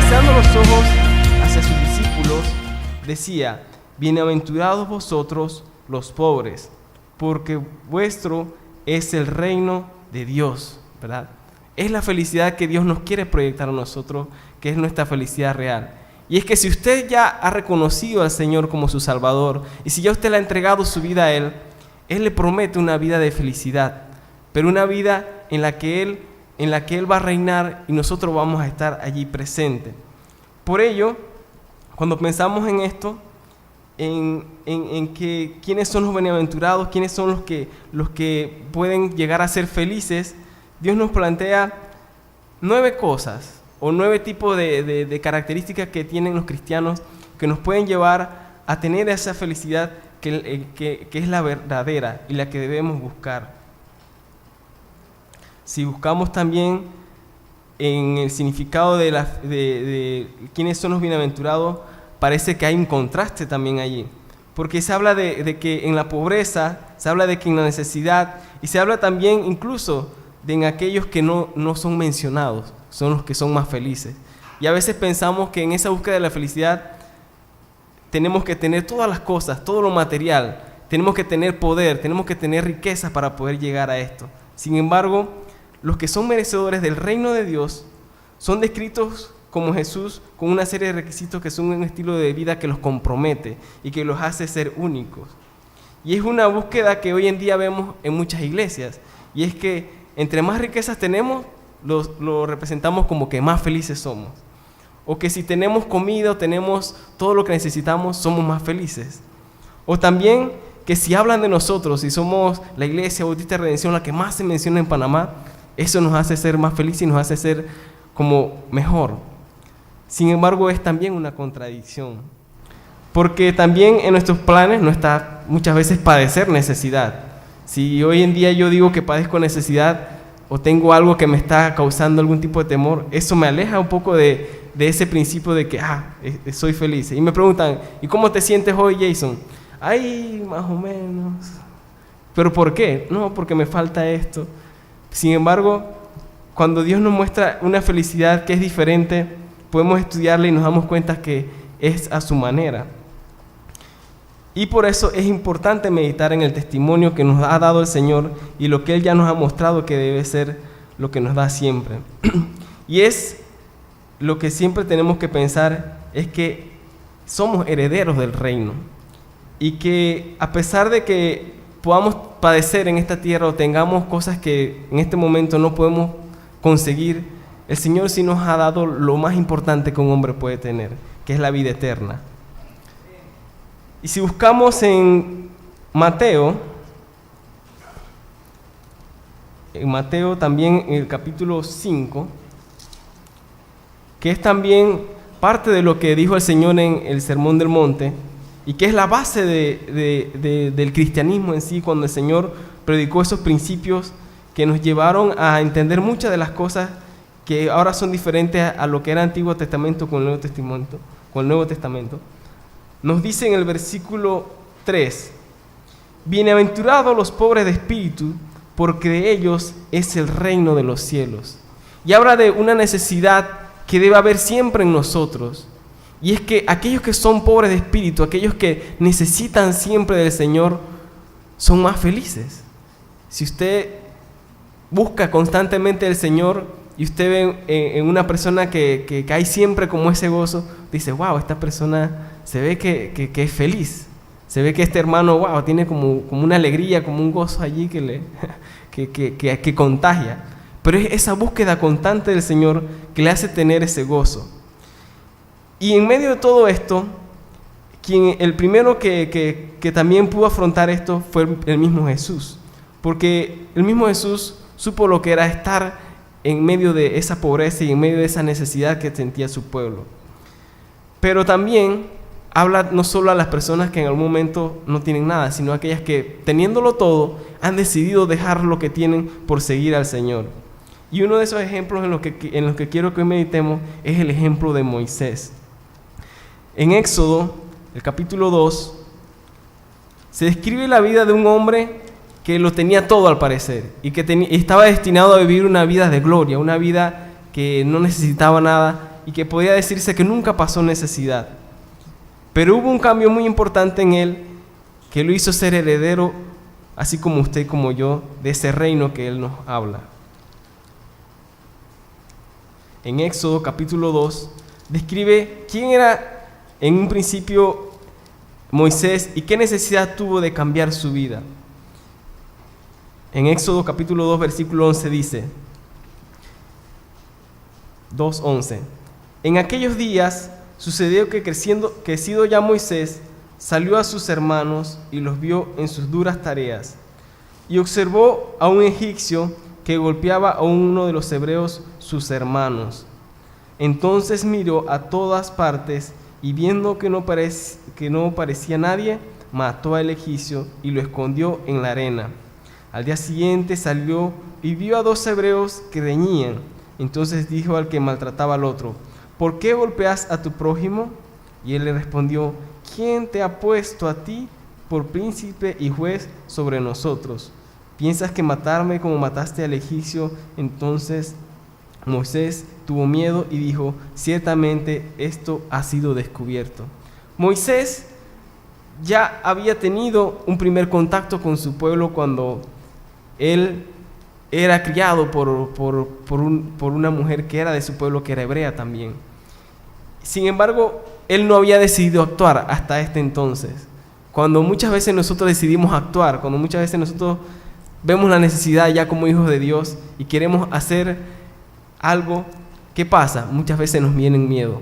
alzando los ojos hacia sus discípulos, decía: bienaventurados vosotros los pobres, porque vuestro es el reino de Dios, ¿verdad? Es la felicidad que Dios nos quiere proyectar a nosotros, que es nuestra felicidad real. Y es que si usted ya ha reconocido al Señor como su Salvador, y si ya usted le ha entregado su vida a Él le promete una vida de felicidad, pero una vida en la que Él va a reinar y nosotros vamos a estar allí presentes. Por ello, cuando pensamos en esto, en que quiénes son los bienaventurados, quiénes son los que pueden llegar a ser felices, Dios nos plantea 9 cosas o 9 tipos de características que tienen los cristianos que nos pueden llevar a tener esa felicidad que es la verdadera y la que debemos buscar. Si buscamos también en el significado de quiénes son los bienaventurados, parece que hay un contraste también allí, porque se habla de que en la pobreza, se habla de que en la necesidad, y se habla también incluso de en aquellos que no son mencionados, son los que son más felices. Y a veces pensamos que en esa búsqueda de la felicidad tenemos que tener todas las cosas, todo lo material, tenemos que tener poder, tenemos que tener riquezas para poder llegar a esto. Sin embargo, los que son merecedores del reino de Dios son descritos como Jesús con una serie de requisitos que son un estilo de vida que los compromete y que los hace ser únicos. Y es una búsqueda que hoy en día vemos en muchas iglesias, y es que entre más riquezas tenemos, lo representamos como que más felices somos. O que si tenemos comida o tenemos todo lo que necesitamos, somos más felices. O también que si hablan de nosotros, si somos la Iglesia Bautista de Redención, la que más se menciona en Panamá, eso nos hace ser más felices y nos hace ser como mejor. Sin embargo, es también una contradicción, porque también en nuestros planes no está muchas veces padecer necesidad. Si hoy en día yo digo que padezco necesidad o tengo algo que me está causando algún tipo de temor, eso me aleja un poco de ese principio de que soy feliz. Y me preguntan: ¿y cómo te sientes hoy, Jason? Ay, más o menos. ¿Pero por qué? No, porque me falta esto. Sin embargo, cuando Dios nos muestra una felicidad que es diferente, podemos estudiarla y nos damos cuenta que es a su manera. Y por eso es importante meditar en el testimonio que nos ha dado el Señor y lo que Él ya nos ha mostrado que debe ser lo que nos da siempre. Y es lo que siempre tenemos que pensar, es que somos herederos del reino y que a pesar de que podamos padecer en esta tierra o tengamos cosas que en este momento no podemos conseguir, el Señor sí nos ha dado lo más importante que un hombre puede tener, que es la vida eterna. Y si buscamos en Mateo también en el capítulo 5, que es también parte de lo que dijo el Señor en el Sermón del Monte, y que es la base del cristianismo en sí, cuando el Señor predicó esos principios que nos llevaron a entender muchas de las cosas que ahora son diferentes a lo que era Antiguo Testamento con el Nuevo Testamento. Nos dice en el versículo 3: bienaventurados los pobres de espíritu, porque de ellos es el reino de los cielos. Y habla de una necesidad que debe haber siempre en nosotros, y es que aquellos que son pobres de espíritu, aquellos que necesitan siempre del Señor, son más felices. Si usted busca constantemente del Señor y usted ve en una persona que hay siempre como ese gozo, dice: wow, esta persona se ve que es feliz, se ve que este hermano, wow, tiene como una alegría, como un gozo allí que contagia. Pero es esa búsqueda constante del Señor que le hace tener ese gozo. Y en medio de todo esto, el primero que también pudo afrontar esto fue el mismo Jesús, porque el mismo Jesús supo lo que era estar en medio de esa pobreza y en medio de esa necesidad que sentía su pueblo. Pero también habla no solo a las personas que en algún momento no tienen nada, sino a aquellas que, teniéndolo todo, han decidido dejar lo que tienen por seguir al Señor. Y uno de esos ejemplos en los que quiero que hoy meditemos es el ejemplo de Moisés. En Éxodo, el capítulo 2, se describe la vida de un hombre que lo tenía todo al parecer y que estaba destinado a vivir una vida de gloria, una vida que no necesitaba nada, y que podía decirse que nunca pasó necesidad. Pero hubo un cambio muy importante en él que lo hizo ser heredero, así como usted y como yo, de ese reino que él nos habla. En Éxodo capítulo 2 describe quién era en un principio Moisés y qué necesidad tuvo de cambiar su vida. En Éxodo capítulo 2 versículo 11 dice, 2:11, en aquellos días sucedió que crecido ya Moisés, salió a sus hermanos y los vio en sus duras tareas, y observó a un egipcio que golpeaba a uno de los hebreos, sus hermanos. Entonces miró a todas partes y viendo que no parecía nadie, mató al egipcio y lo escondió en la arena. Al día siguiente salió y vio a 2 hebreos que reñían. Entonces dijo al que maltrataba al otro, ¿por qué golpeas a tu prójimo? Y él le respondió, ¿quién te ha puesto a ti por príncipe y juez sobre nosotros? ¿Piensas que matarme como mataste al egipcio? Entonces Moisés tuvo miedo y dijo, ciertamente esto ha sido descubierto. Moisés ya había tenido un primer contacto con su pueblo cuando él era criado por una mujer que era de su pueblo, que era hebrea también. Sin embargo, él no había decidido actuar hasta este entonces. Cuando muchas veces nosotros decidimos actuar, cuando muchas veces nosotros vemos la necesidad ya como hijos de Dios y queremos hacer algo, ¿qué pasa? Muchas veces nos vienen miedo.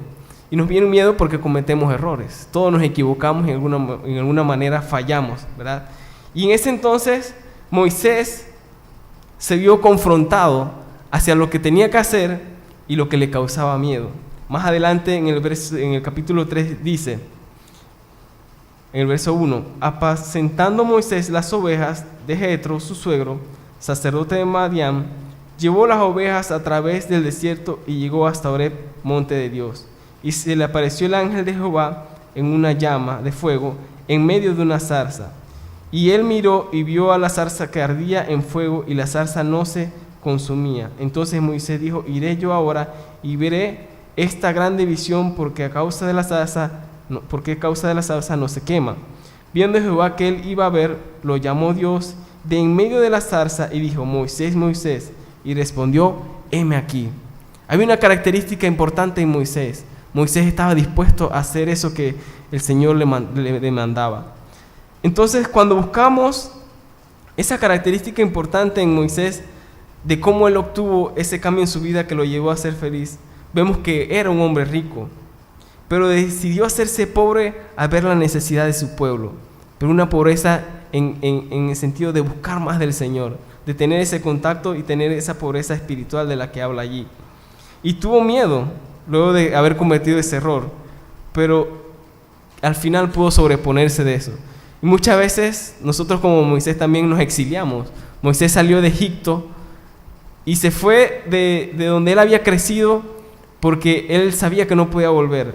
Y nos viene miedo porque cometemos errores. Todos nos equivocamos y en alguna manera fallamos, ¿verdad? Y en ese entonces, Moisés se vio confrontado hacia lo que tenía que hacer y lo que le causaba miedo. Más adelante en el capítulo 3 dice, en el verso 1, apacentando Moisés las ovejas de Jetro, su suegro, sacerdote de Madián, llevó las ovejas a través del desierto y llegó hasta Horeb, monte de Dios. Y se le apareció el ángel de Jehová en una llama de fuego en medio de una zarza. Y él miró y vio a la zarza que ardía en fuego y la zarza no se consumía. Entonces Moisés dijo, iré yo ahora y veré esta grande visión porque causa de la zarza no se quema. Viendo Jehová que él iba a ver, lo llamó Dios de en medio de la zarza y dijo, Moisés, Moisés. Y respondió, heme aquí. Había una característica importante en Moisés. Moisés estaba dispuesto a hacer eso que el Señor le demandaba. Entonces, cuando buscamos esa característica importante en Moisés, de cómo él obtuvo ese cambio en su vida que lo llevó a ser feliz, vemos que era un hombre rico, pero decidió hacerse pobre al ver la necesidad de su pueblo, pero una pobreza en el sentido de buscar más del Señor, de tener ese contacto y tener esa pobreza espiritual de la que habla allí. Y tuvo miedo luego de haber cometido ese error, pero al final pudo sobreponerse de eso. Y muchas veces nosotros como Moisés también nos exiliamos. Moisés salió de Egipto y se fue de donde él había crecido porque él sabía que no podía volver.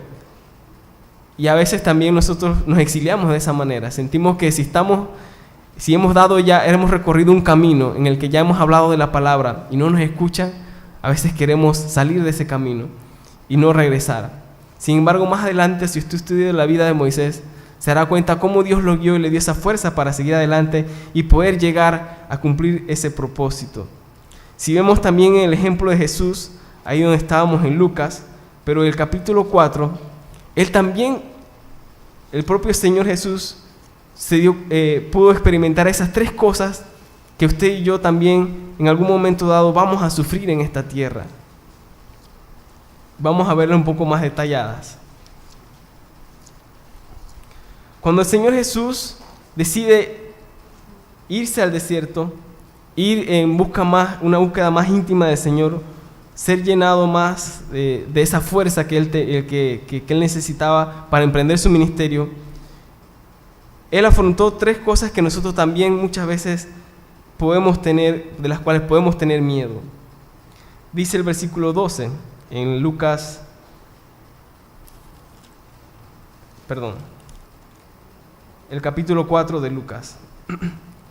Y a veces también nosotros nos exiliamos de esa manera. Sentimos que si hemos recorrido un camino en el que ya hemos hablado de la palabra y no nos escuchan, a veces queremos salir de ese camino y no regresar. Sin embargo, más adelante, si usted estudia la vida de Moisés, se dará cuenta cómo Dios lo guió y le dio esa fuerza para seguir adelante y poder llegar a cumplir ese propósito. Si vemos también el ejemplo de Jesús, ahí donde estábamos en Lucas, pero en el capítulo 4, el propio Señor Jesús pudo experimentar esas 3 cosas que usted y yo también en algún momento dado vamos a sufrir en esta tierra. Vamos a verlas un poco más detalladas. Cuando el Señor Jesús decide irse al desierto, ir en una búsqueda más íntima del Señor, ser llenado más de esa fuerza que él necesitaba para emprender su ministerio, Él afrontó 3 cosas que nosotros también muchas veces de las cuales podemos tener miedo. Dice el versículo 12 en Lucas, el capítulo 4 de Lucas,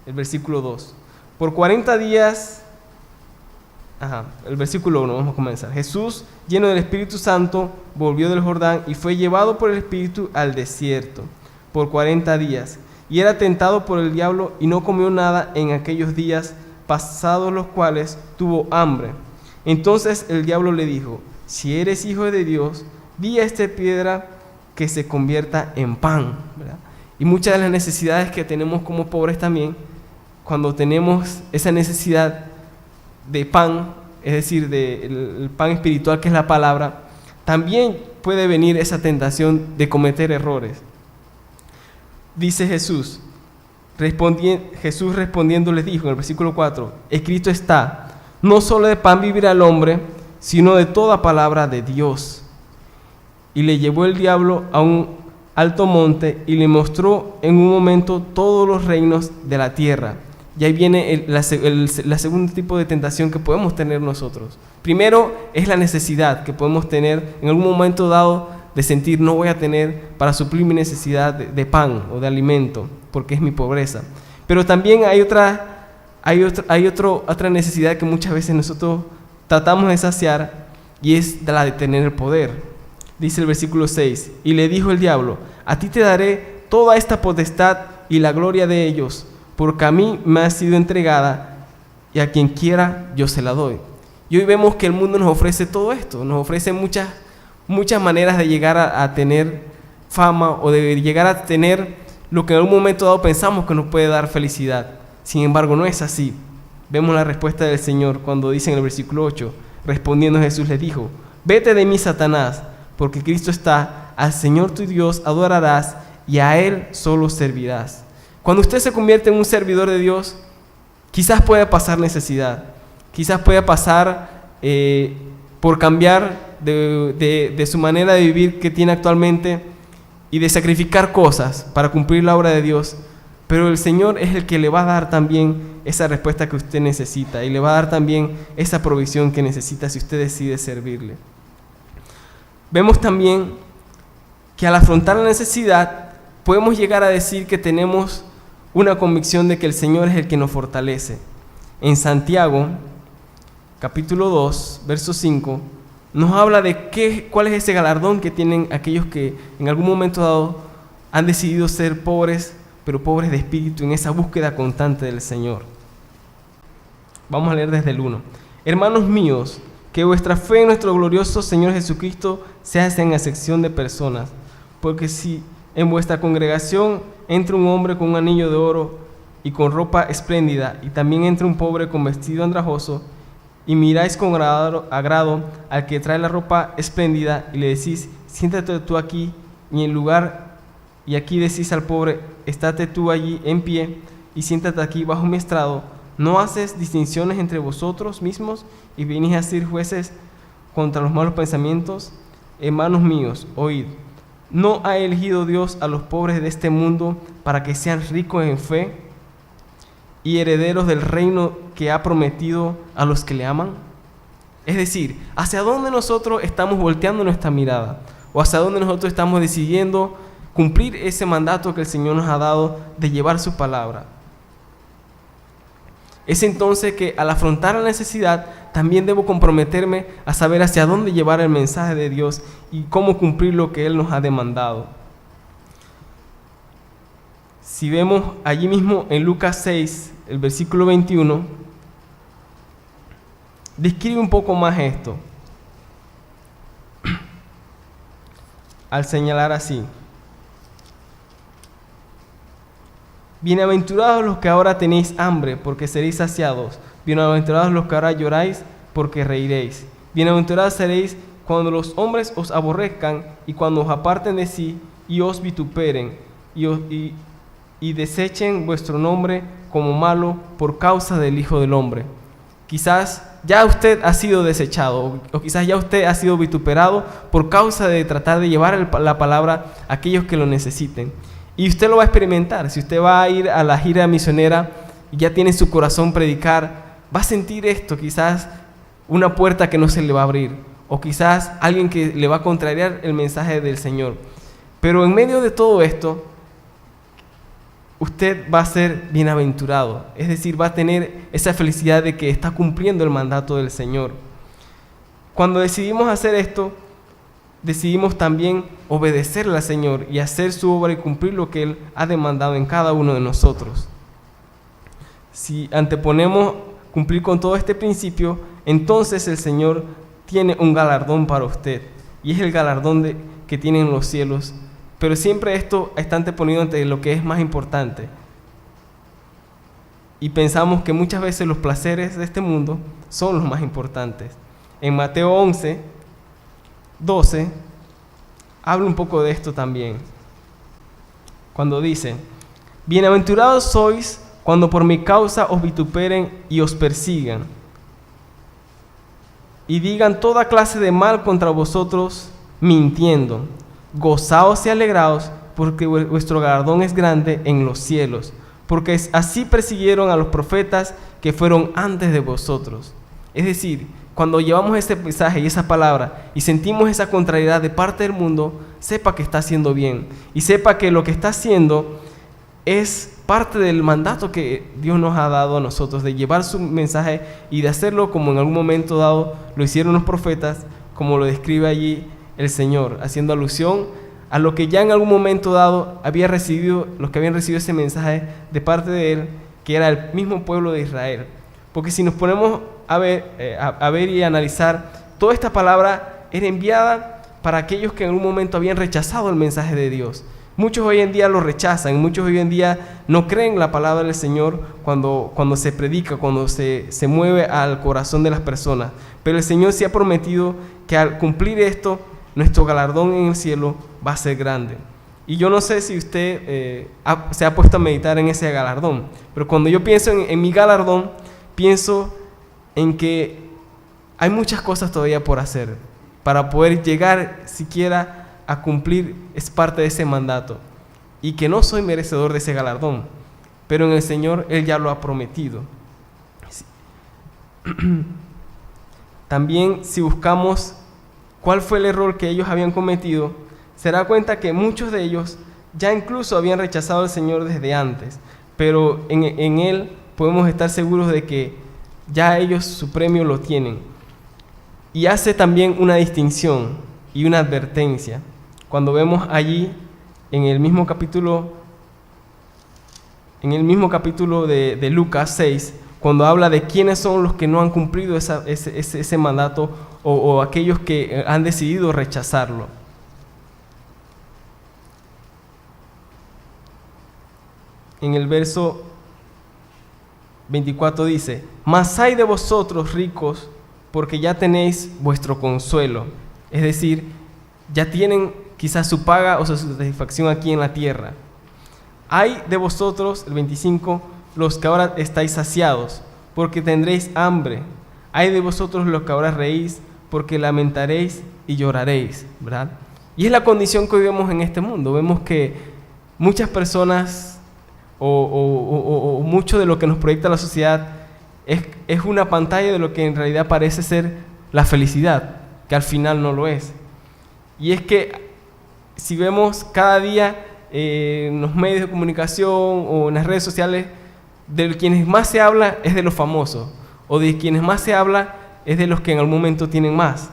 el versículo 2. Por 40 días el versículo 1, vamos a comenzar. Jesús, lleno del Espíritu Santo, volvió del Jordán y fue llevado por el Espíritu al desierto por 40 días. Y era tentado por el diablo y no comió nada en aquellos días, pasados los cuales tuvo hambre. Entonces el diablo le dijo: si eres hijo de Dios, di a esta piedra que se convierta en pan, ¿verdad? Y muchas de las necesidades que tenemos como pobres también, cuando tenemos esa necesidad de pan, es decir, del pan espiritual que es la palabra, también puede venir esa tentación de cometer errores. Dice Jesús respondiendo les dijo en el versículo 4, escrito está, no solo de pan vivirá el hombre, sino de toda palabra de Dios. Y le llevó el diablo a un alto monte y le mostró en un momento todos los reinos de la tierra. Y ahí viene la segundo tipo de tentación que podemos tener nosotros. Primero es la necesidad que podemos tener en algún momento dado de sentir no voy a tener para suplir mi necesidad de pan o de alimento, porque es mi pobreza. Pero también hay otra necesidad que muchas veces nosotros tratamos de saciar, y es la de tener el poder. Dice el versículo 6, y le dijo el diablo, a ti te daré toda esta potestad y la gloria de ellos, porque a mí me ha sido entregada, y a quien quiera yo se la doy. Y hoy vemos que el mundo nos ofrece todo esto, nos ofrece muchas maneras de llegar a tener fama o de llegar a tener lo que en algún momento dado pensamos que nos puede dar felicidad. Sin embargo, no es así. Vemos la respuesta del Señor cuando dice en el versículo 8, respondiendo Jesús les dijo, vete de mí, Satanás, porque Cristo está, al Señor tu Dios adorarás y a Él solo servirás. Cuando usted se convierte en un servidor de Dios, quizás pueda pasar necesidad, quizás pueda pasar por cambiar de su manera de vivir que tiene actualmente y de sacrificar cosas para cumplir la obra de Dios, pero el Señor es el que le va a dar también esa respuesta que usted necesita y le va a dar también esa provisión que necesita si usted decide servirle. Vemos también que al afrontar la necesidad podemos llegar a decir que tenemos una convicción de que el Señor es el que nos fortalece. En Santiago, capítulo 2, verso 5, nos habla de cuál es ese galardón que tienen aquellos que en algún momento dado han decidido ser pobres, pero pobres de espíritu, en esa búsqueda constante del Señor. Vamos a leer desde el 1. Hermanos míos, que vuestra fe en nuestro glorioso Señor Jesucristo se hace en acepción de personas, porque si en vuestra congregación entra un hombre con un anillo de oro y con ropa espléndida, y también entra un pobre con vestido andrajoso, y miráis con agrado al que trae la ropa espléndida, y le decís, siéntate tú aquí, y aquí decís al pobre, estate tú allí en pie, y siéntate aquí bajo mi estrado, ¿no haces distinciones entre vosotros mismos, y venís a ser jueces contra los malos pensamientos? Hermanos míos, oíd, ¿no ha elegido Dios a los pobres de este mundo para que sean ricos en fe y herederos del reino que ha prometido a los que le aman? Es decir, ¿hacia dónde nosotros estamos volteando nuestra mirada? ¿O hacia dónde nosotros estamos decidiendo cumplir ese mandato que el Señor nos ha dado de llevar su palabra? Es entonces que al afrontar la necesidad, también debo comprometerme a saber hacia dónde llevar el mensaje de Dios y cómo cumplir lo que Él nos ha demandado. Si vemos allí mismo en Lucas 6, el versículo 21, describe un poco más esto, al señalar así: bienaventurados los que ahora tenéis hambre, porque seréis saciados. Bienaventurados los que ahora lloráis, porque reiréis. Bienaventurados seréis cuando los hombres os aborrezcan y cuando os aparten de sí y os vituperen y desechen vuestro nombre como malo por causa del Hijo del Hombre. Quizás ya usted ha sido desechado o quizás ya usted ha sido vituperado por causa de tratar de llevar la palabra a aquellos que lo necesiten. Y usted lo va a experimentar. Si usted va a ir a la gira misionera y ya tiene en su corazón predicar, va a sentir esto, quizás una puerta que no se le va a abrir, o quizás alguien que le va a contrariar el mensaje del Señor. Pero en medio de todo esto, usted va a ser bienaventurado, es decir, va a tener esa felicidad de que está cumpliendo el mandato del Señor. Cuando decidimos hacer esto, decidimos también obedecerle al Señor y hacer su obra y cumplir lo que Él ha demandado en cada uno de nosotros. Si anteponemos cumplir con todo este principio, entonces el Señor tiene un galardón para usted, y es el galardón que tiene en los cielos. Pero siempre esto está anteponido ante lo que es más importante. Y pensamos que muchas veces los placeres de este mundo son los más importantes. En Mateo 11, 12, habla un poco de esto también. Cuando dice: bienaventurados sois cuando por mi causa os vituperen y os persigan, y digan toda clase de mal contra vosotros, mintiendo. Gozaos y alegraos, porque vuestro galardón es grande en los cielos, porque así persiguieron a los profetas que fueron antes de vosotros. Es decir, cuando llevamos ese mensaje y esa palabra y sentimos esa contrariedad de parte del mundo, sepa que está haciendo bien y sepa que lo que está haciendo es parte del mandato que Dios nos ha dado a nosotros, de llevar su mensaje y de hacerlo como en algún momento dado lo hicieron los profetas, como lo describe allí el Señor, haciendo alusión a lo que ya en algún momento dado había recibido, los que habían recibido ese mensaje de parte de Él, que era el mismo pueblo de Israel. Porque si nos ponemos a ver y analizar, toda esta palabra era enviada para aquellos que en algún momento habían rechazado el mensaje de Dios. Muchos hoy en día lo rechazan, muchos hoy en día no creen la palabra del Señor cuando se predica, cuando se mueve al corazón de las personas. Pero el Señor sí ha prometido que al cumplir esto, nuestro galardón en el cielo va a ser grande. Y yo no sé si usted se ha puesto a meditar en ese galardón, pero cuando yo pienso en mi galardón, pienso en que hay muchas cosas todavía por hacer para poder llegar siquiera a cumplir, es parte de ese mandato, y que no soy merecedor de ese galardón, pero en el Señor Él ya lo ha prometido. También, si buscamos cuál fue el error que ellos habían cometido, se da cuenta que muchos de ellos ya incluso habían rechazado al Señor desde antes, pero en Él podemos estar seguros de que ya ellos su premio lo tienen. Y hace también una distinción y una advertencia. Cuando vemos allí en el mismo capítulo de Lucas 6, cuando habla de quiénes son los que no han cumplido ese mandato o aquellos que han decidido rechazarlo. En el verso 24 dice: mas ay de vosotros ricos, porque ya tenéis vuestro consuelo. Es decir, ya tienen quizás su paga o su satisfacción aquí en la tierra. Ay de vosotros, el 25, los que ahora estáis saciados, porque tendréis hambre. Ay de vosotros los que ahora reís, porque lamentaréis y lloraréis, ¿verdad? Y es la condición que hoy vemos en este mundo. Vemos que muchas personas o mucho de lo que nos proyecta la sociedad es una pantalla de lo que en realidad parece ser la felicidad, que al final no lo es. Y es que si vemos cada día en los medios de comunicación o en las redes sociales, de quienes más se habla es de los famosos, o de quienes más se habla es de los que en algún momento tienen más.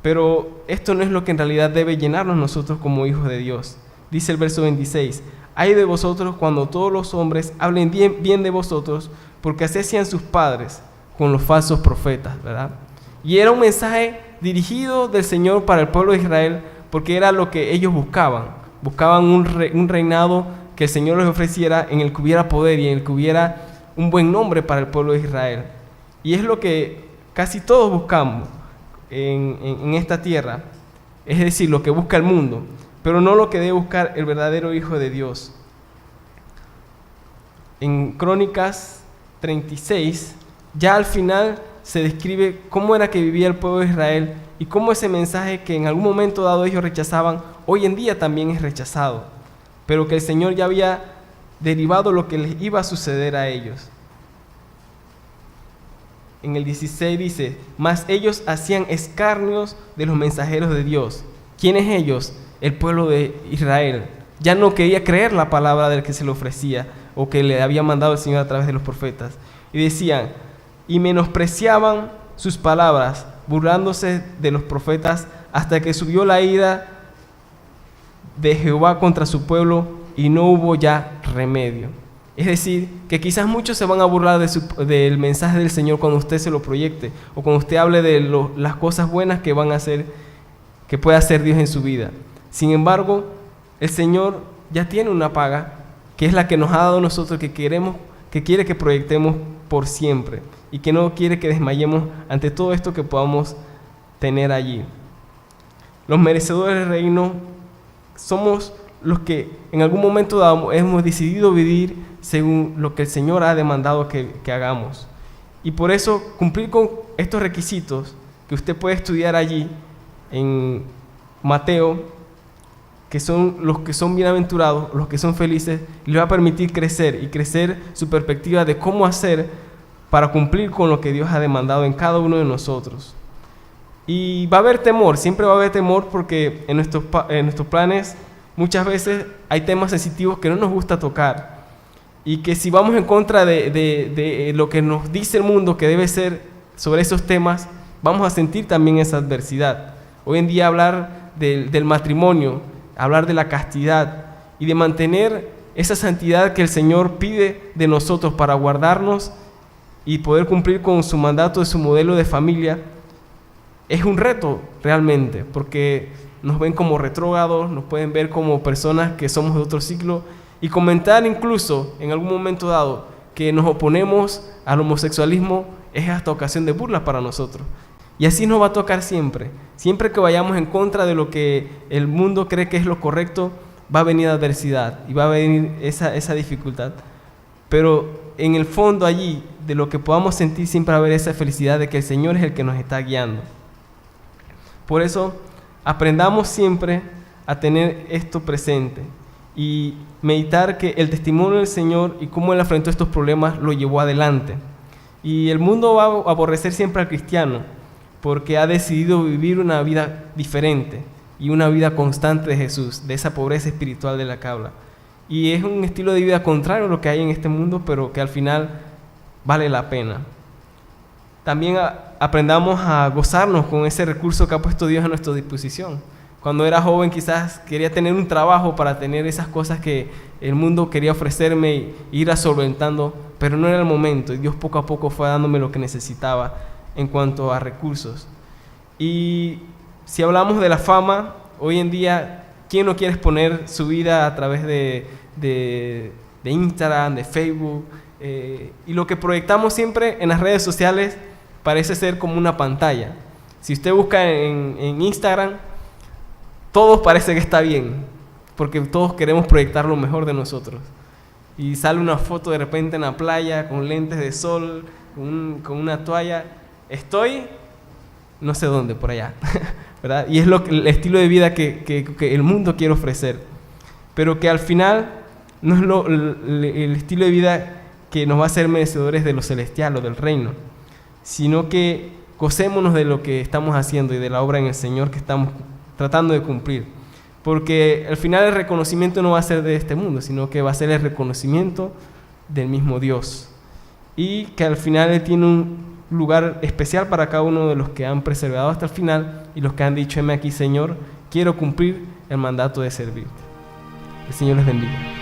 Pero esto no es lo que en realidad debe llenarnos nosotros como hijos de Dios. Dice el verso 26: ay de vosotros cuando todos los hombres hablen bien de vosotros, porque así hacían sus padres con los falsos profetas, ¿verdad? Y era un mensaje dirigido del Señor para el pueblo de Israel, porque era lo que ellos buscaban. Buscaban un reinado que el Señor les ofreciera, en el que hubiera poder y en el que hubiera un buen nombre para el pueblo de Israel. Y es lo que casi todos buscamos en esta tierra, es decir, lo que busca el mundo, pero no lo que debe buscar el verdadero Hijo de Dios. En Crónicas 36, ya al final se describe cómo era que vivía el pueblo de Israel y cómo ese mensaje que en algún momento dado ellos rechazaban, hoy en día también es rechazado, pero que el Señor ya había derivado lo que les iba a suceder a ellos. En el 16 dice: mas ellos hacían escarnios de los mensajeros de Dios. ¿Quiénes ellos? El pueblo de Israel, ya no quería creer la palabra del que se le ofrecía o que le había mandado el Señor a través de los profetas. Y decían, y menospreciaban sus palabras, burlándose de los profetas, hasta que subió la ira de Jehová contra su pueblo y no hubo ya remedio. Es decir, que quizás muchos se van a burlar del mensaje del Señor cuando usted se lo proyecte o cuando usted hable de las cosas buenas que van a hacer, que puede hacer Dios en su vida. Sin embargo, el Señor ya tiene una paga, que es la que nos ha dado a nosotros, que quiere que proyectemos por siempre y que no quiere que desmayemos ante todo esto que podamos tener allí. Los merecedores del reino somos los que en algún momento dado hemos decidido vivir según lo que el Señor ha demandado que hagamos. Y por eso cumplir con estos requisitos que usted puede estudiar allí en Mateo, que son los que son bienaventurados, los que son felices, les va a permitir crecer y crecer su perspectiva de cómo hacer para cumplir con lo que Dios ha demandado en cada uno de nosotros. Y va a haber temor, siempre va a haber temor, porque en nuestros planes muchas veces hay temas sensitivos que no nos gusta tocar, y que si vamos en contra de lo que nos dice el mundo que debe ser sobre esos temas, vamos a sentir también esa adversidad. Hoy en día hablar del matrimonio, hablar de la castidad y de mantener esa santidad que el Señor pide de nosotros para guardarnos y poder cumplir con su mandato de su modelo de familia, es un reto realmente, porque nos ven como retrógrados, nos pueden ver como personas que somos de otro ciclo, y comentar incluso en algún momento dado que nos oponemos al homosexualismo es hasta ocasión de burla para nosotros. Y así nos va a tocar siempre. Siempre que vayamos en contra de lo que el mundo cree que es lo correcto, va a venir adversidad y va a venir esa dificultad. Pero en el fondo allí, de lo que podamos sentir, siempre va a haber esa felicidad de que el Señor es el que nos está guiando. Por eso, aprendamos siempre a tener esto presente y meditar que el testimonio del Señor y cómo Él afrontó estos problemas lo llevó adelante. Y el mundo va a aborrecer siempre al cristiano, porque ha decidido vivir una vida diferente y una vida constante de Jesús, de esa pobreza espiritual de la que habla. Y es un estilo de vida contrario a lo que hay en este mundo, pero que al final vale la pena. También aprendamos a gozarnos con ese recurso que ha puesto Dios a nuestra disposición. Cuando era joven quizás quería tener un trabajo para tener esas cosas que el mundo quería ofrecerme e ir solventando, pero no era el momento, y Dios poco a poco fue dándome lo que necesitaba en cuanto a recursos. Y si hablamos de la fama, hoy en día, ¿quién no quiere exponer su vida a través de Instagram, de Facebook? Y lo que proyectamos siempre en las redes sociales parece ser como una pantalla. Si usted busca en Instagram, todo parece que está bien, porque todos queremos proyectar lo mejor de nosotros. Y sale una foto de repente en la playa, con lentes de sol, con una toalla. Estoy no sé dónde, por allá, ¿verdad? Y es el estilo de vida que el mundo quiere ofrecer, pero que al final no es el estilo de vida que nos va a hacer merecedores de lo celestial o del reino, sino que gocémonos de lo que estamos haciendo y de la obra en el Señor que estamos tratando de cumplir, porque al final el reconocimiento no va a ser de este mundo, sino que va a ser el reconocimiento del mismo Dios, y que al final Él tiene un lugar especial para cada uno de los que han perseverado hasta el final y los que han dicho: heme aquí, Señor, quiero cumplir el mandato de servir. El Señor les bendiga.